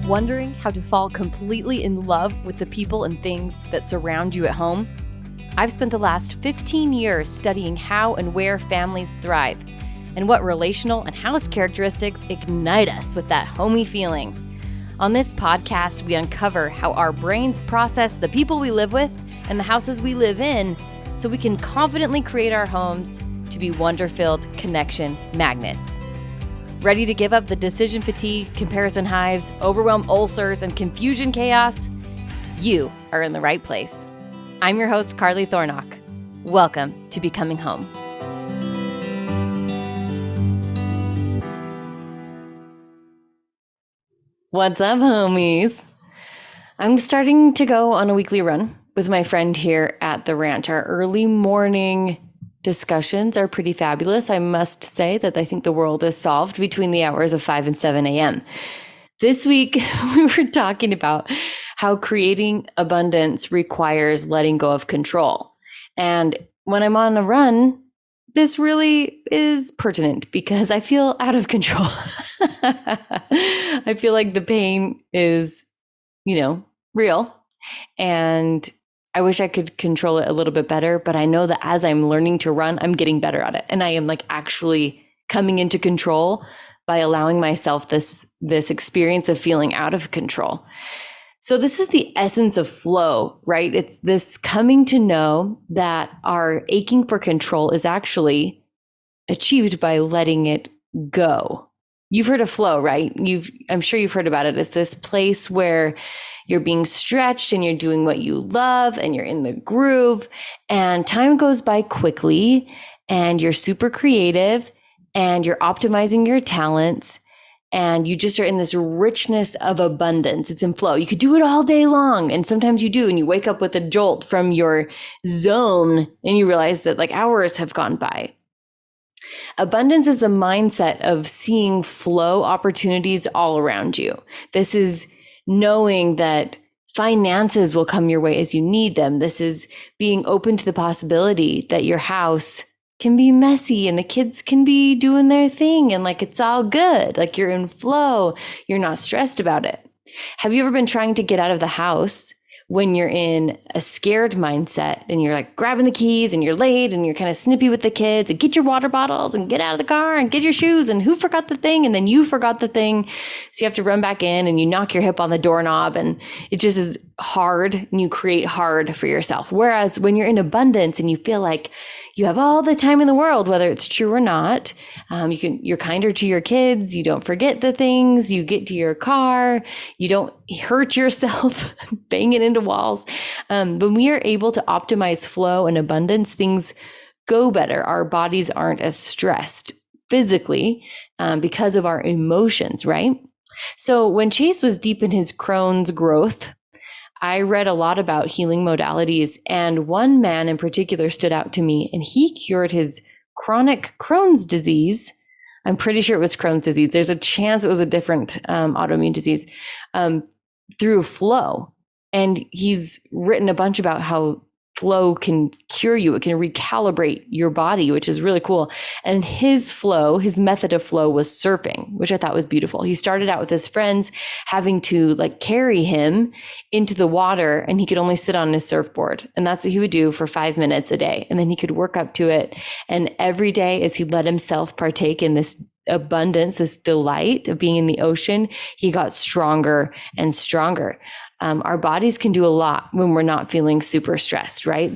Wondering how to fall completely in love with the people and things that surround you at home? I've spent the last 15 years studying how and where families thrive and what relational and house characteristics ignite us with that homey feeling. On this podcast, we uncover how our brains process the people we live with and the houses we live in so we can confidently create our homes to be wonder-filled connection magnets. Ready to give up the decision fatigue, comparison hives, overwhelmed ulcers, and confusion chaos? You are in the right place. I'm your host, Carly Thornock. Welcome to Becoming Home. What's up, homies? I'm starting to go on a weekly run with my friend here at the ranch. Our early morning discussions are pretty fabulous. I must say that I think the world is solved between the hours of 5 and 7 a.m. This week, we were talking about how creating abundance requires letting go of control. And when I'm on a run, this really is pertinent because I feel out of control. I feel like the pain is, real. And I wish I could control it a little bit better, but I know that as I'm learning to run, I'm getting better at it. And I am actually coming into control by allowing myself this experience of feeling out of control. So this is the essence of flow, right? It's this coming to know that our aching for control is actually achieved by letting it go. You've heard of flow, right? I'm sure you've heard about it. It's this place where you're being stretched and you're doing what you love and you're in the groove and time goes by quickly and you're super creative and you're optimizing your talents and you just are in this richness of abundance. It's in flow. You could do it all day long and sometimes you do and you wake up with a jolt from your zone and you realize that hours have gone by. Abundance is the mindset of seeing flow opportunities all around you. This is knowing that finances will come your way as you need them. This is being open to the possibility that your house can be messy and the kids can be doing their thing and it's all good. You're in flow. You're not stressed about it. Have you ever been trying to get out of the house when you're in a scared mindset and you're grabbing the keys and you're late and you're kind of snippy with the kids and get your water bottles and get out of the car and get your shoes and who forgot the thing and then you forgot the thing. So you have to run back in and you knock your hip on the doorknob and it just is hard and you create hard for yourself. Whereas when you're in abundance and you feel like you have all the time in the world, whether it's true or not, you're kinder to your kids. You don't forget the things. You get to your car. You don't hurt yourself banging into walls. When we are able to optimize flow and abundance, things go better. Our bodies aren't as stressed physically because of our emotions, right? So when Chase was deep in his Crohn's growth, I read a lot about healing modalities, and one man in particular stood out to me, and he cured his chronic Crohn's disease. I'm pretty sure it was Crohn's disease. There's a chance it was a different autoimmune disease through flow. And he's written a bunch about how flow can cure you. It can recalibrate your body, which is really cool. And his method of flow was surfing, which I thought was beautiful. He started out with his friends having to carry him into the water and he could only sit on his surfboard. And that's what he would do for 5 minutes a day. And then he could work up to it. And every day as he let himself partake in this abundance, this delight of being in the ocean, he got stronger and stronger. Our bodies can do a lot when we're not feeling super stressed, right?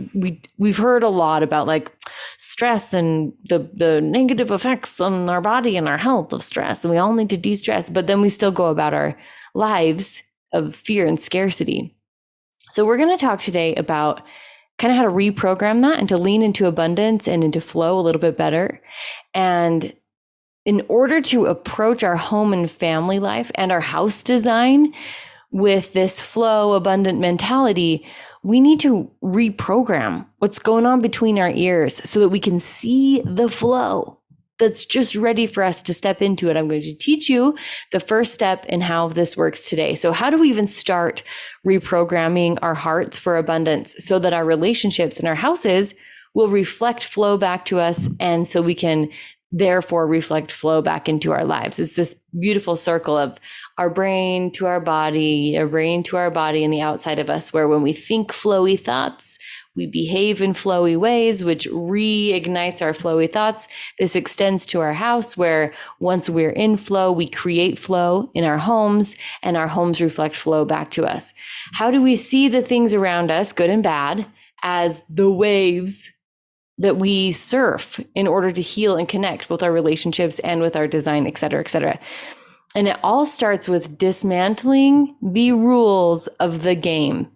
We've heard a lot about stress and the negative effects on our body and our health of stress, and we all need to de-stress, but then we still go about our lives of fear and scarcity. So we're going to talk today about kind of how to reprogram that and to lean into abundance and into flow a little bit better. And in order to approach our home and family life and our house design with this flow, abundant mentality, we need to reprogram what's going on between our ears so that we can see the flow that's just ready for us to step into it. I'm going to teach you the first step in how this works today. So how do we even start reprogramming our hearts for abundance so that our relationships and our houses will reflect flow back to us, and so we can therefore reflect flow back into our lives. It's this beautiful circle of our brain to our body, our brain to our body, and the outside of us, where when we think flowy thoughts, we behave in flowy ways, which reignites our flowy thoughts. This extends to our house, where once we're in flow, we create flow in our homes, and our homes reflect flow back to us. How do we see the things around us, good and bad, as the waves that we surf in order to heal and connect with our relationships and with our design, et cetera, et cetera. And it all starts with dismantling the rules of the game.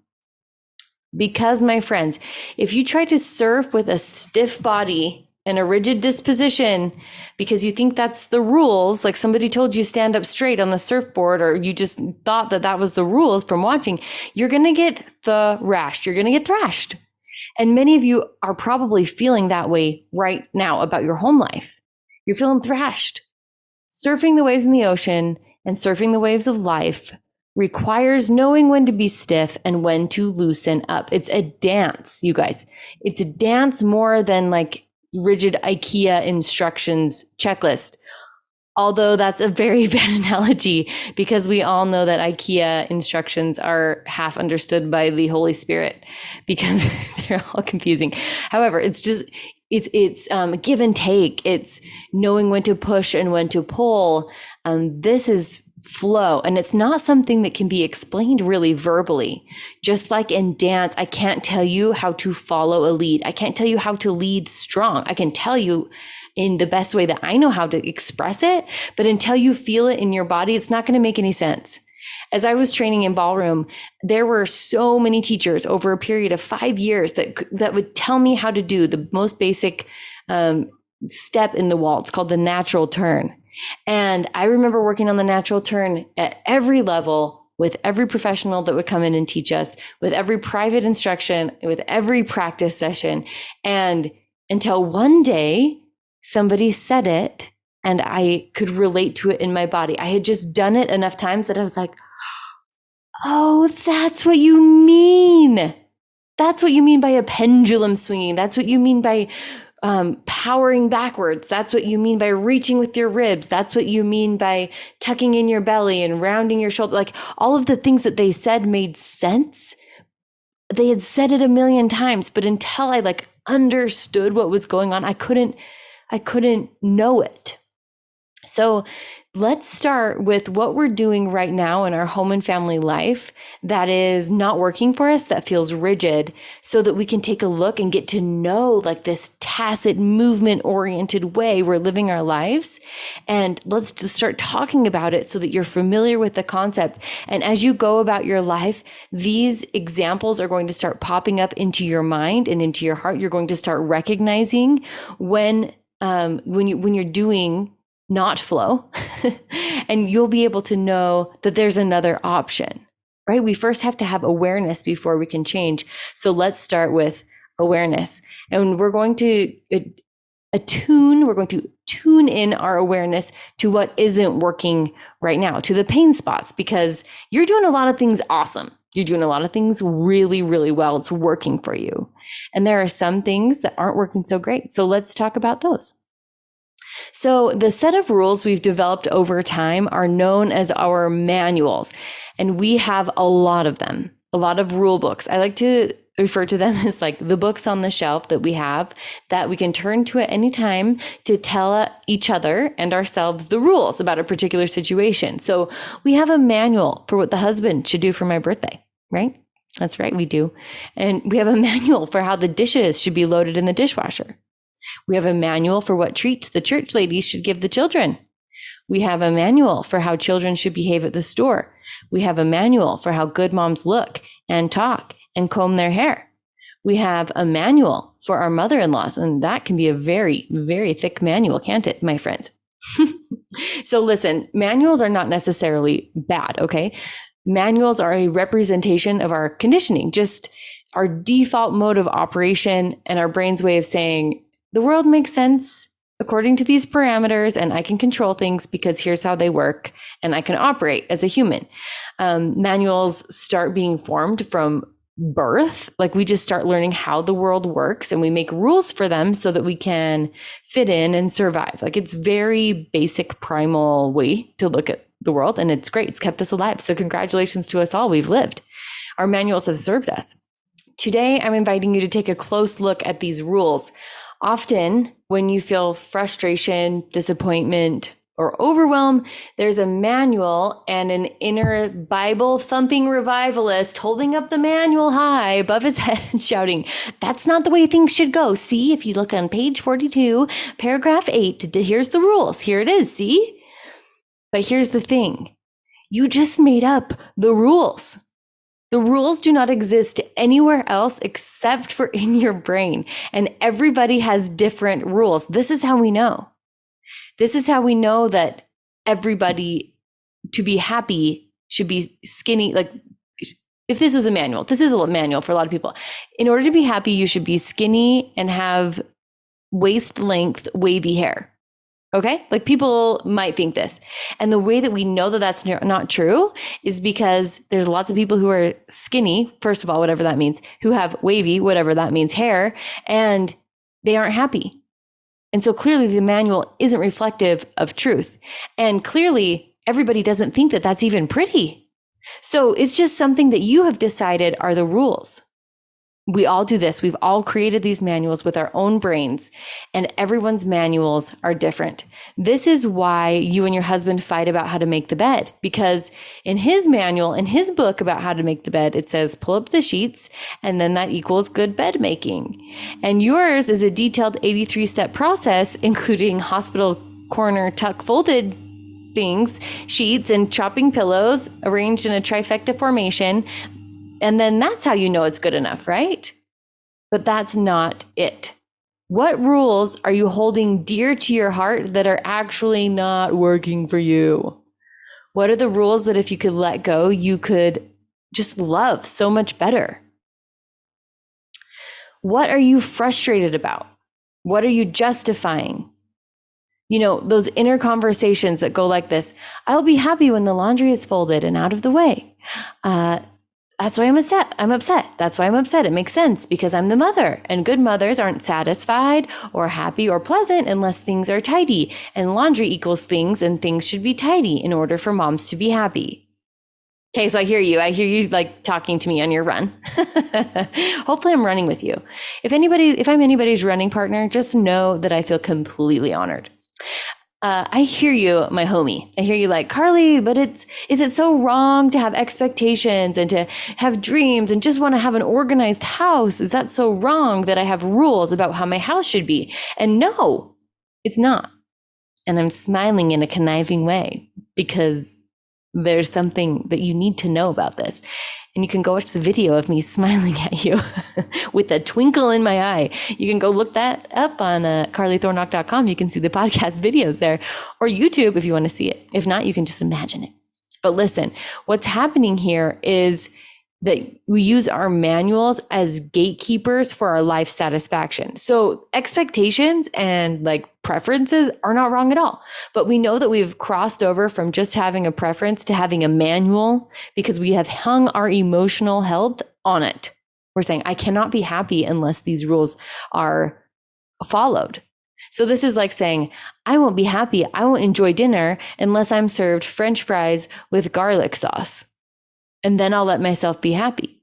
Because, my friends, if you try to surf with a stiff body and a rigid disposition because you think that's the rules, like somebody told you stand up straight on the surfboard, or you just thought that that was the rules from watching, you're going to get thrashed. You're going to get thrashed. And many of you are probably feeling that way right now about your home life. You're feeling thrashed. Surfing the waves in the ocean and surfing the waves of life requires knowing when to be stiff and when to loosen up. It's a dance, you guys. It's a dance more than like rigid IKEA instructions checklist. Although that's a very bad analogy, because we all know that IKEA instructions are half understood by the Holy Spirit, because they're all confusing. However, it's give and take. It's knowing when to push and when to pull. This is flow, and it's not something that can be explained really verbally. Just like in dance, I can't tell you how to follow a lead. I can't tell you how to lead strong. I can tell you in the best way that I know how to express it, but until you feel it in your body, it's not going to make any sense. As I was training in ballroom, there were so many teachers over a period of 5 years that would tell me how to do the most basic step in the waltz called the natural turn. And I remember working on the natural turn at every level, with every professional that would come in and teach us, with every private instruction, with every practice session. And until one day, somebody said it and I could relate to it in my body. I had just done it enough times that I was like, oh, that's what you mean. That's what you mean by a pendulum swinging. That's what you mean by powering backwards. That's what you mean by reaching with your ribs. That's what you mean by tucking in your belly and rounding your shoulder. Like, all of the things that they said made sense. They had said it a million times, but until I understood what was going on, I couldn't know it. So let's start with what we're doing right now in our home and family life that is not working for us, that feels rigid, so that we can take a look and get to know this tacit, movement-oriented way we're living our lives. And let's just start talking about it so that you're familiar with the concept. And as you go about your life, these examples are going to start popping up into your mind and into your heart. You're going to start recognizing when you're doing not flow, and you'll be able to know that there's another option, right? We first have to have awareness before we can change. So let's start with awareness, and we're going to tune in our awareness to what isn't working right now, to the pain spots, because you're doing a lot of things awesome. You're doing a lot of things really, really well. It's working for you. And there are some things that aren't working so great. So let's talk about those. So the set of rules we've developed over time are known as our manuals, and we have a lot of them, a lot of rule books. I like to refer to them as the books on the shelf that we have, that we can turn to at any time to tell each other and ourselves the rules about a particular situation. So we have a manual for what the husband should do for my birthday, right? That's right, we do. And we have a manual for how the dishes should be loaded in the dishwasher. We have a manual for what treats the church ladies should give the children. We have a manual for how children should behave at the store. We have a manual for how good moms look and talk and comb their hair. We have a manual for our mother-in-laws, and that can be a very, very thick manual, can't it, my friends? So listen, manuals are not necessarily bad, okay? Manuals are a representation of our conditioning, just our default mode of operation and our brain's way of saying, the world makes sense according to these parameters, and I can control things because here's how they work, and I can operate as a human. Manuals start being formed from birth. Like we just start learning how the world works and we make rules for them so that we can fit in and survive. Like it's very basic primal way to look at the world, and it's great. It's kept us alive. So congratulations to us all. We've lived. Our manuals have served us. Today, I'm inviting you to take a close look at these rules. Often when you feel frustration, disappointment, or overwhelm, there's a manual and an inner Bible thumping revivalist holding up the manual high above his head and shouting, "That's not the way things should go. See, if you look on page 42, paragraph 8, here's the rules. Here it is, see?" But here's the thing. You just made up the rules. The rules do not exist anywhere else except for in your brain. And everybody has different rules. This is how we know. This is how we know that everybody, to be happy, should be skinny. Like if this was a manual, this is a manual for a lot of people. In order to be happy, you should be skinny and have waist length wavy hair. Okay? Like people might think this. And the way that we know that that's not true is because there's lots of people who are skinny, first of all, whatever that means, who have wavy, whatever that means, hair, and they aren't happy. And so clearly the manual isn't reflective of truth. And clearly everybody doesn't think that that's even pretty. So it's just something that you have decided are the rules. We all do this. We've all created these manuals with our own brains, and everyone's manuals are different. This is why you and your husband fight about how to make the bed, because in his manual, in his book about how to make the bed, it says pull up the sheets and then that equals good bed making. And yours is a detailed 83-step process, including hospital corner tuck folded things, sheets, and chopping pillows arranged in a trifecta formation. And then that's how you know it's good enough, right? But that's not it. What rules are you holding dear to your heart that are actually not working for you? What are the rules that if you could let go, you could just love so much better? What are you frustrated about? What are you justifying? You know, those inner conversations that go like this: I'll be happy when the laundry is folded and out of the way. That's why I'm upset. That's why I'm upset. It makes sense because I'm the mother, and good mothers aren't satisfied or happy or pleasant unless things are tidy, and laundry equals things, and things should be tidy in order for moms to be happy. Okay, so I hear you like talking to me on your run. Hopefully I'm running with you. If I'm anybody's running partner, just know that I feel completely honored. I hear you, my homie. I hear you like, Carly, but is it so wrong to have expectations and to have dreams and just want to have an organized house? Is that so wrong that I have rules about how my house should be? And no, it's not. And I'm smiling in a conniving way because there's something that you need to know about this. And you can go watch the video of me smiling at you with a twinkle in my eye. You can go look that up on carlythornock.com. You can see the podcast videos there, or YouTube if you want to see it. If not, you can just imagine it. But listen, what's happening here is that we use our manuals as gatekeepers for our life satisfaction. So expectations and like preferences are not wrong at all. But we know that we've crossed over from just having a preference to having a manual because we have hung our emotional health on it. We're saying, I cannot be happy unless these rules are followed. So this is like saying, I won't be happy, I won't enjoy dinner unless I'm served French fries with garlic sauce. And then I'll let myself be happy.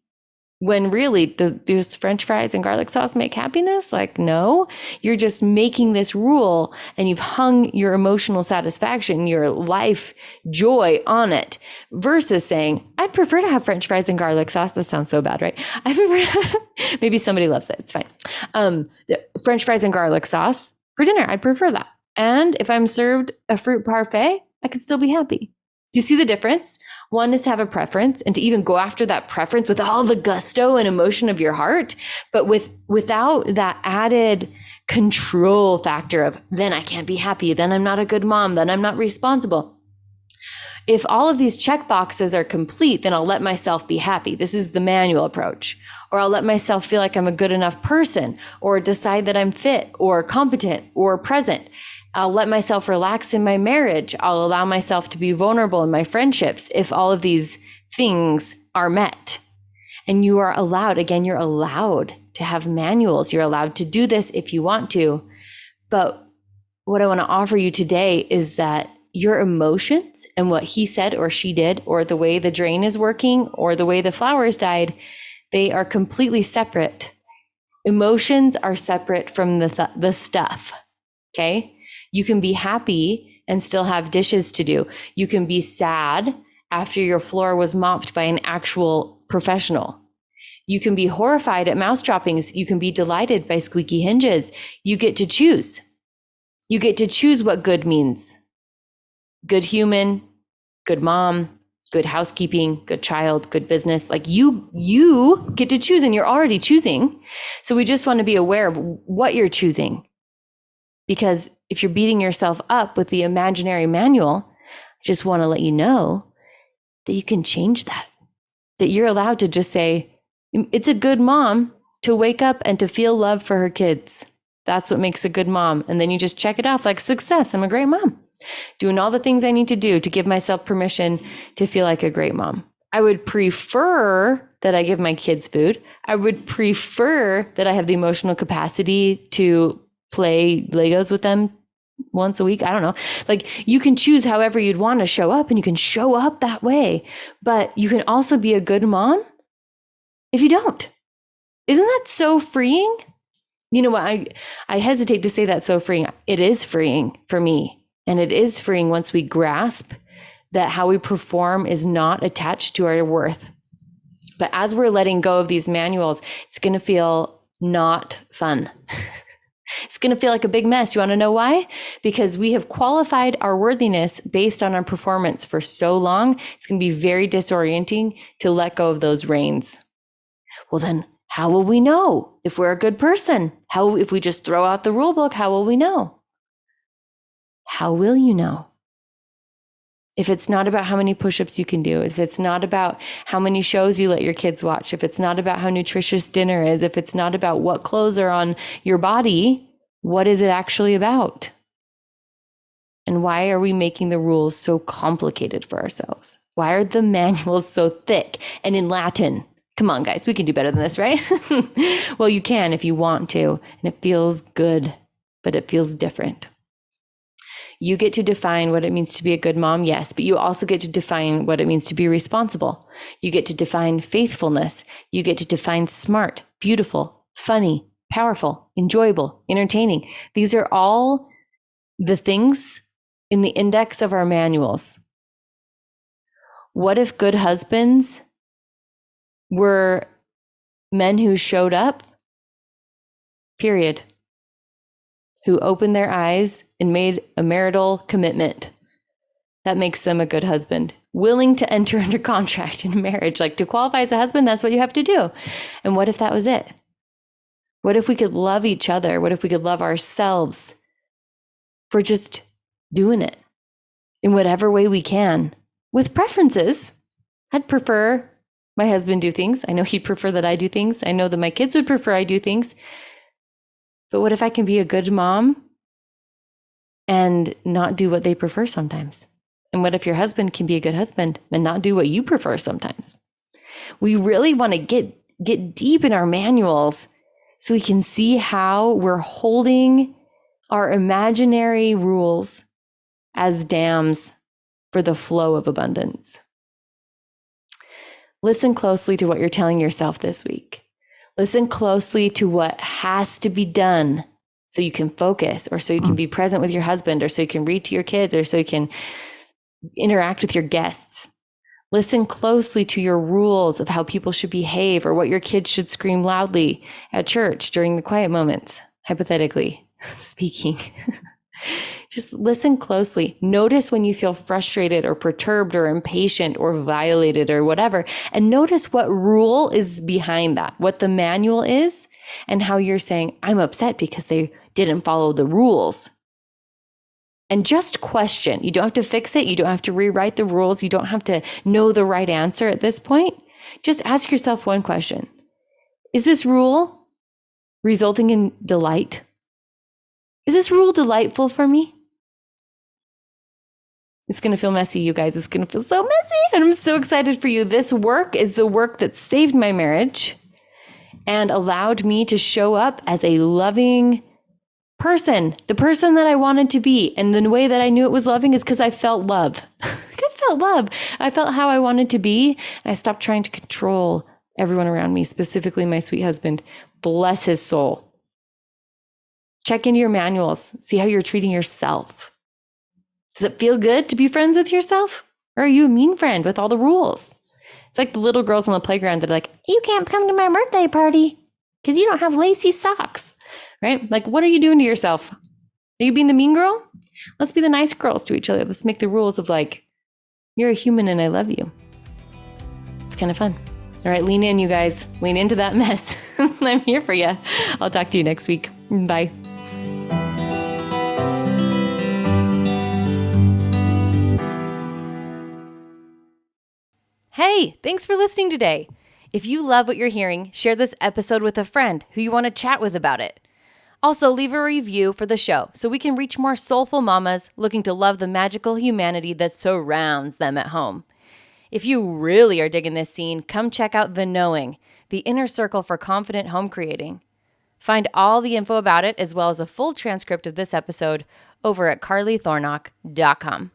When really, does French fries and garlic sauce make happiness? Like, no, you're just making this rule and you've hung your emotional satisfaction, your life joy on it, versus saying, I'd prefer to have French fries and garlic sauce. That sounds so bad, right? I prefer, maybe somebody loves it. It's fine. The French fries and garlic sauce for dinner, I'd prefer that. And if I'm served a fruit parfait, I could still be happy. Do you see the difference? One is to have a preference and to even go after that preference with all the gusto and emotion of your heart, but without that added control factor of then I can't be happy, then I'm not a good mom, then I'm not responsible. If all of these check boxes are complete, then I'll let myself be happy. This is the manual approach. Or I'll let myself feel like I'm a good enough person, or decide that I'm fit or competent or present. I'll let myself relax in my marriage. I'll allow myself to be vulnerable in my friendships if all of these things are met. And you are allowed, again, you're allowed to have manuals. You're allowed to do this if you want to. But what I want to offer you today is that your emotions and what he said or she did, or the way the drain is working, or the way the flowers died, they are completely separate. Emotions are separate from the stuff. Okay? You can be happy and still have dishes to do. You can be sad after your floor was mopped by an actual professional. You can be horrified at mouse droppings. You can be delighted by squeaky hinges. You get to choose. You get to choose what good means. Good human, good mom, good housekeeping, good child, good business. Like you get to choose, and you're already choosing. So we just want to be aware of what you're choosing. Because if you're beating yourself up with the imaginary manual, I just want to let you know that you can change that. That you're allowed to just say, it's a good mom to wake up and to feel love for her kids. That's what makes a good mom. And then you just check it off like success. I'm a great mom. Doing all the things I need to do to give myself permission to feel like a great mom. I would prefer that I give my kids food. I would prefer that I have the emotional capacity to play Legos with them once a week. I don't know. Like, you can choose however you'd want to show up, and you can show up that way. But you can also be a good mom if you don't. Isn't that so freeing? You know what? I hesitate to say that's so freeing. It is freeing for me. And it is freeing once we grasp that how we perform is not attached to our worth. But as we're letting go of these manuals, it's going to feel not fun. It's going to feel like a big mess. You want to know why? Because we have qualified our worthiness based on our performance for so long. It's going to be very disorienting to let go of those reins. Well, then how will we know if we're a good person? If we just throw out the rule book, how will we know? How will you know? If it's not about how many push-ups you can do, if it's not about how many shows you let your kids watch, if it's not about how nutritious dinner is, if it's not about what clothes are on your body, what is it actually about? And why are we making the rules so complicated for ourselves? Why are the manuals so thick and in Latin? Come on, guys, we can do better than this, right? Well, you can if you want to, and it feels good, but it feels different. You get to define what it means to be a good mom, yes, but you also get to define what it means to be responsible. You get to define faithfulness. You get to define smart, beautiful, funny, powerful, enjoyable, entertaining. These are all the things in the index of our manuals. What if good husbands were men who showed up, period, who opened their eyes and made a marital commitment? That makes them a good husband, willing to enter under contract in marriage. Like, to qualify as a husband, that's what you have to do. And what if that was it? What if we could love each other? What if we could love ourselves for just doing it in whatever way we can, with preferences? I'd prefer my husband do things. I know he'd prefer that I do things. I know that my kids would prefer I do things. But what if I can be a good mom and not do what they prefer sometimes? And what if your husband can be a good husband and not do what you prefer sometimes? We really want to get deep in our manuals so we can see how we're holding our imaginary rules as dams for the flow of abundance. Listen closely to what you're telling yourself this week. Listen closely to what has to be done so you can focus, or so you can be present with your husband, or so you can read to your kids, or so you can interact with your guests. Listen closely to your rules of how people should behave, or what your kids should scream loudly at church during the quiet moments, hypothetically speaking. Just listen closely. Notice when you feel frustrated or perturbed or impatient or violated or whatever, and notice what rule is behind that, what the manual is, and how you're saying, I'm upset because they didn't follow the rules. And just question. You don't have to fix it. You don't have to rewrite the rules. You don't have to know the right answer at this point. Just ask yourself one question. Is this rule resulting in delight? Is this rule delightful for me? It's going to feel messy, you guys. It's going to feel so messy. And I'm so excited for you. This work is the work that saved my marriage and allowed me to show up as a loving person, the person that I wanted to be. And the way that I knew it was loving is because I felt love. I felt love. I felt how I wanted to be. And I stopped trying to control everyone around me, specifically my sweet husband. Bless his soul. Check into your manuals. See how you're treating yourself. Does it feel good to be friends with yourself? Or are you a mean friend with all the rules? It's like the little girls on the playground that are like, you can't come to my birthday party because you don't have lacy socks, right? Like, what are you doing to yourself? Are you being the mean girl? Let's be the nice girls to each other. Let's make the rules of like, you're a human and I love you. It's kind of fun. All right, lean in, you guys. Lean into that mess. I'm here for you. I'll talk to you next week. Bye. Hey, thanks for listening today. If you love what you're hearing, share this episode with a friend who you want to chat with about it. Also, leave a review for the show so we can reach more soulful mamas looking to love the magical humanity that surrounds them at home. If you really are digging this scene, come check out The Knowing, the inner circle for confident home creating. Find all the info about it as well as a full transcript of this episode over at carlythornock.com.